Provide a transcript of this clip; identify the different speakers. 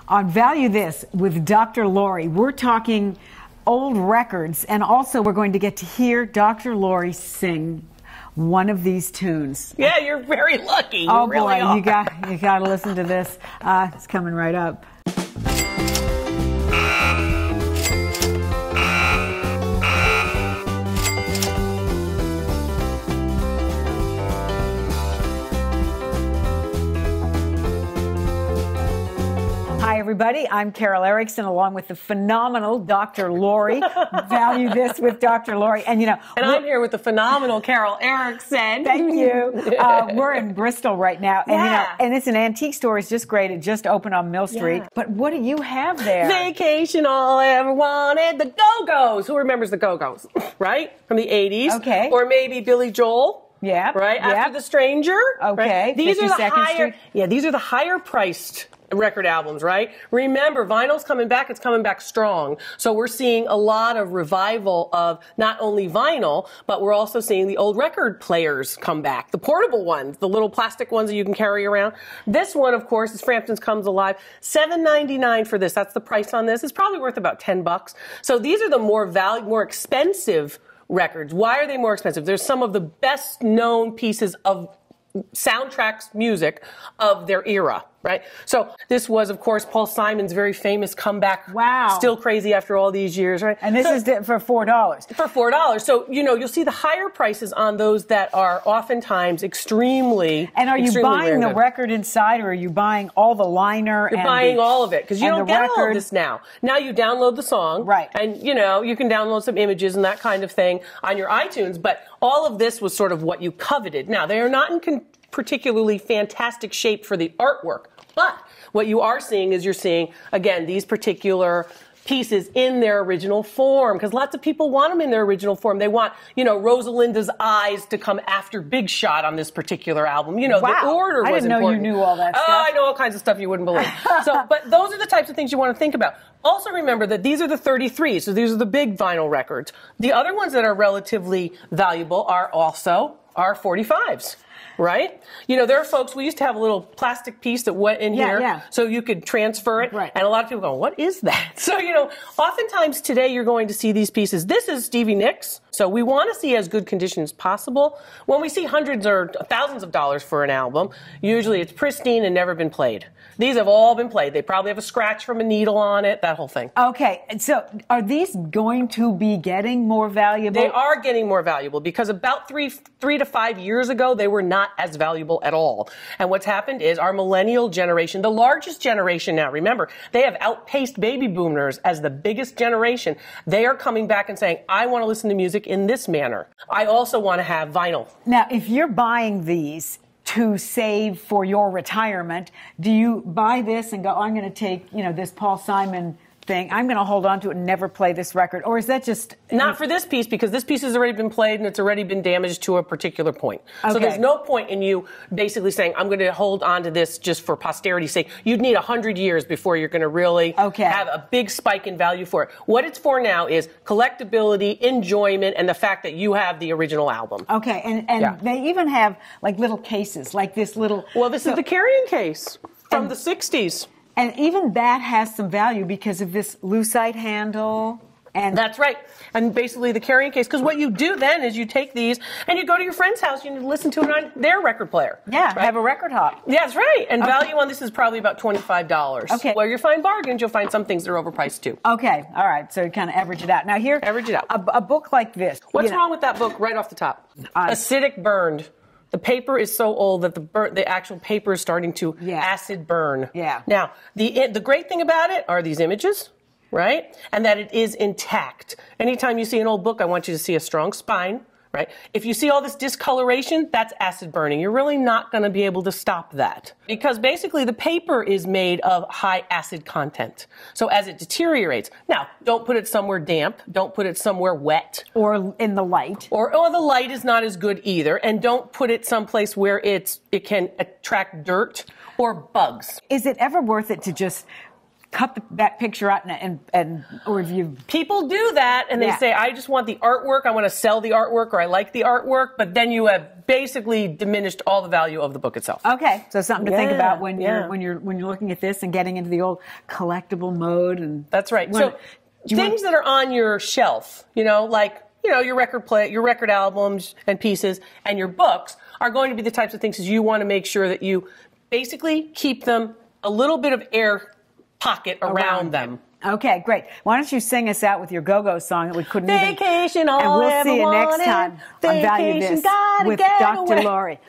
Speaker 1: On Value This with Dr. Lori, we're talking old records, and also we're going to get to hear Dr. Lori sing one of these tunes.
Speaker 2: Yeah, you're very lucky. You
Speaker 1: oh
Speaker 2: really
Speaker 1: boy,
Speaker 2: are.
Speaker 1: you got to listen to this. It's coming right up. Hi, everybody. I'm Carol Erickson, along with the phenomenal Dr. Lori. Value This with Dr. Lori. And,
Speaker 2: and I'm here with the phenomenal Carol Erickson.
Speaker 1: Thank you. We're in Bristol right now. And, and it's an antique store. It's just great. It just opened on Mill Street. Yeah. But what do you have there?
Speaker 2: Vacation all I ever wanted. The Go-Go's. Who remembers the Go-Go's, right? From the 80s.
Speaker 1: Okay.
Speaker 2: Or maybe Billy Joel.
Speaker 1: Yeah.
Speaker 2: Right?
Speaker 1: Yep.
Speaker 2: After the Stranger.
Speaker 1: Okay.
Speaker 2: Right? These are the
Speaker 1: higher.
Speaker 2: Yeah, these are the higher priced record albums, right? Remember, vinyl's coming back. It's coming back strong. So we're seeing a lot of revival of not only vinyl, but we're also seeing the old record players come back. The portable ones, the little plastic ones that you can carry around. This one, of course, is Frampton's Comes Alive. $7.99 for this. That's the price on this. It's probably worth about $10. So these are the more expensive records. Why are they more expensive? There's some of the best known pieces of soundtracks music of their era, right? So this was, of course, Paul Simon's very famous comeback.
Speaker 1: Wow.
Speaker 2: Still crazy after all these years, right?
Speaker 1: And this is for $4.
Speaker 2: For $4. So, you'll see the higher prices on those that are oftentimes extremely
Speaker 1: And are you buying the record inside, or are you buying all the liner?
Speaker 2: You're buying all of it, because you don't get all of this now. Now you download the song.
Speaker 1: Right.
Speaker 2: And, you can download some images and that kind of thing on your iTunes, but all of this was sort of what you coveted. Now, they are not in particularly fantastic shape for the artwork, but what you are seeing is you're seeing, again, these particular pieces in their original form, because lots of people want them in their original form. They want, Rosalinda's eyes to come after Big Shot on this particular album.
Speaker 1: Wow.
Speaker 2: The order was important.
Speaker 1: I didn't know you knew all that stuff.
Speaker 2: Oh, I know all kinds of stuff you wouldn't believe. But those are the types of things you want to think about. Also remember that these are the 33s, so these are the big vinyl records. The other ones that are relatively valuable are also our 45s. Right? There are folks, we used to have a little plastic piece that went in here so you could transfer it.
Speaker 1: Right.
Speaker 2: And a lot of people go, what is that? So, oftentimes today you're going to see these pieces. This is Stevie Nicks. So we want to see as good condition as possible. When we see hundreds or thousands of dollars for an album, usually it's pristine and never been played. These have all been played. They probably have a scratch from a needle on it, that whole thing.
Speaker 1: Okay, so are these going to be getting more valuable?
Speaker 2: They are getting more valuable, because about three to 5 years ago, they were not as valuable at all. And what's happened is our millennial generation, the largest generation now, remember, they have outpaced baby boomers as the biggest generation. They are coming back and saying, I want to listen to music in this manner. I also want to have vinyl.
Speaker 1: Now, if you're buying these to save for your retirement, do you buy this and go, I'm going to take, this Paul Simon thing, I'm going to hold on to it and never play this record? Or is that just...
Speaker 2: Not for this piece, because this piece has already been played and it's already been damaged to a particular point. Okay. So there's no point in you basically saying, I'm going to hold on to this just for posterity's sake. You'd need 100 years before you're going to really have a big spike in value for it. What it's for now is collectability, enjoyment, and the fact that you have the original album.
Speaker 1: Okay, and they even have like little cases, like this little...
Speaker 2: Well, this is the carrying case from the 60s.
Speaker 1: And even that has some value because of this lucite handle. And
Speaker 2: that's right. And basically the carrying case, because what you do then is you take these and you go to your friend's house and you listen to it on their record player.
Speaker 1: Yeah,
Speaker 2: right?
Speaker 1: Have a record hop.
Speaker 2: Yeah, that's right. And value on this is probably about $25.
Speaker 1: Okay.
Speaker 2: Where you find bargains, you'll find some things that are overpriced too.
Speaker 1: Okay. All right. So you kind of average it out. Now here,
Speaker 2: average it out.
Speaker 1: A book like this.
Speaker 2: What's wrong with that book right off the top? Acidic burned. The paper is so old that the actual paper is starting to acid burn.
Speaker 1: Yeah.
Speaker 2: Now, the great thing about it are these images, right? And that it is intact. Anytime you see an old book, I want you to see a strong spine, right? If you see all this discoloration, that's acid burning. You're really not going to be able to stop that, because basically the paper is made of high acid content. So as it deteriorates, now don't put it somewhere damp, don't put it somewhere wet,
Speaker 1: or in the light,
Speaker 2: or the light is not as good either, and don't put it someplace where it can attract dirt or bugs.
Speaker 1: Is it ever worth it to just cut that picture out and or if you
Speaker 2: people do that and they say, I just want the artwork, I want to sell the artwork, or I like the artwork, but then you have basically diminished all the value of the book itself.
Speaker 1: Okay, so something to think about when you're looking at this and getting into the old collectible mode. And
Speaker 2: that's right. So things that are on your shelf, like your record albums and pieces, and your books are going to be the types of things that you want to make sure that you basically keep them a little bit of air pocket around them.
Speaker 1: Okay, great. Why don't you sing us out with your go-go song that we couldn't
Speaker 2: Vacation,
Speaker 1: even...
Speaker 2: all
Speaker 1: And we'll see you next time on Value This with Dr.
Speaker 2: Away.
Speaker 1: Laurie.